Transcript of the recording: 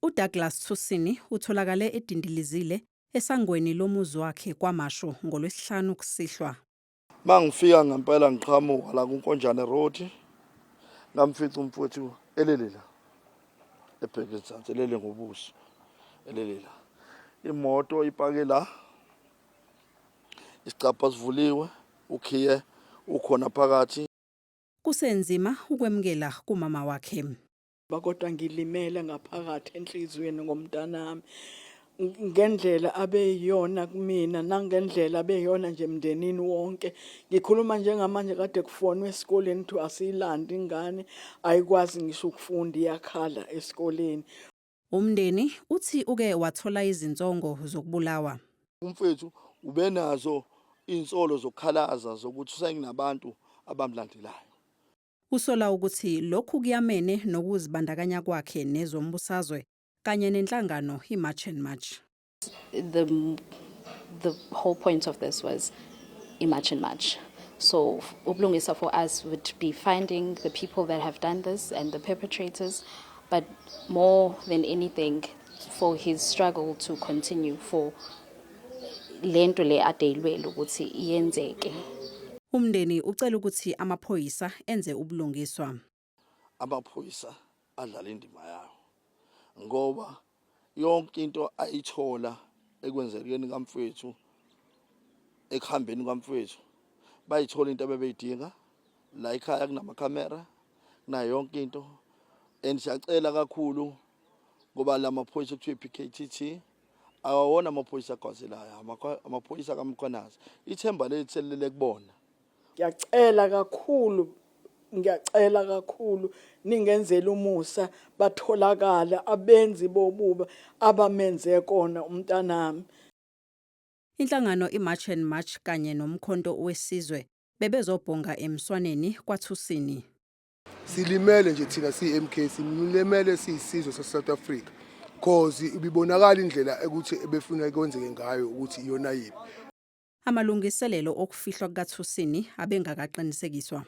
uDouglas Thusini utholakale edindilizile esangweni lomuzi wakhe kwaMashu ngoLwesihlanu kusihlwa. Mangifika ngempela ngiqhamuka la kuNkonjane Road ngamfica umfowethu elelela eBhekenzansi elele ngobuso elelela. Imoto ipake la isicapha sivuliwe ukhiye ukhona phakathi. Kusenzima ukwemukela kumama wakhe. Kodwa ngilimele ngaphakathi enhlizweni ngomntanami ngendlela abeyiyona kumina nangendlela abeyiyona nje emndenini wonke. Ngikhuluma njengamanje kade kufonwe esikoleni ukuthi asiyilanda ingane ayikwazi ngisho ukufunda iyakhala esikoleni. Umndeni uthi uke wathola izinsongo zokubulawa. Umfethu ubenazo insolo zokukhalaza zokuthi usenginabantu abamlandelayo. Usola ukuthi lokhu kuyamene nokuzibandakanya kwakhe nezombusazwe kanye nenhlangano iMarch and March. The whole point of this was iMarch and March. So ubulungisa for us would be finding the people that have done this and the perpetrators, but more than anything for his struggle to continue for lento le adeyilwela ukuthi iyenzeke. Umndeni ucela ukuthi amaphoyisa enze ubulungiswa. Amaphoyisa adlala indima yawo ngoba yonke into ayithola ekwenzekeni kamfethu ekuhambeni kamfethu bayithola into abebeyidinga la ekhaya kunamakhamera na yonke into. Siyacela kakhulu ngoba la maphoyisa kuthiwa PKTT awawona amaphoyisa agwazelayo, amaphoyisa kaMkhwanazi. Ithemba lethelele kubona. Ngiyacela kakhulu ningenzela umusa batholakala abenzi bobuba abamenze kona umntanami. Inhlangano iMarch and March kanye nomkhonto wesizwe bebezobhonga emswaneni kwaThusini. Silimele nje thina siMK silimele siyisizwe saseSouth Africa cause ibibonakala indlela ukuthi ebefuna kwenzeke ngayo ukuthi iyona yipi. Amalungiselelo okufihlwa kukaThusini abengakaqinisekiswa.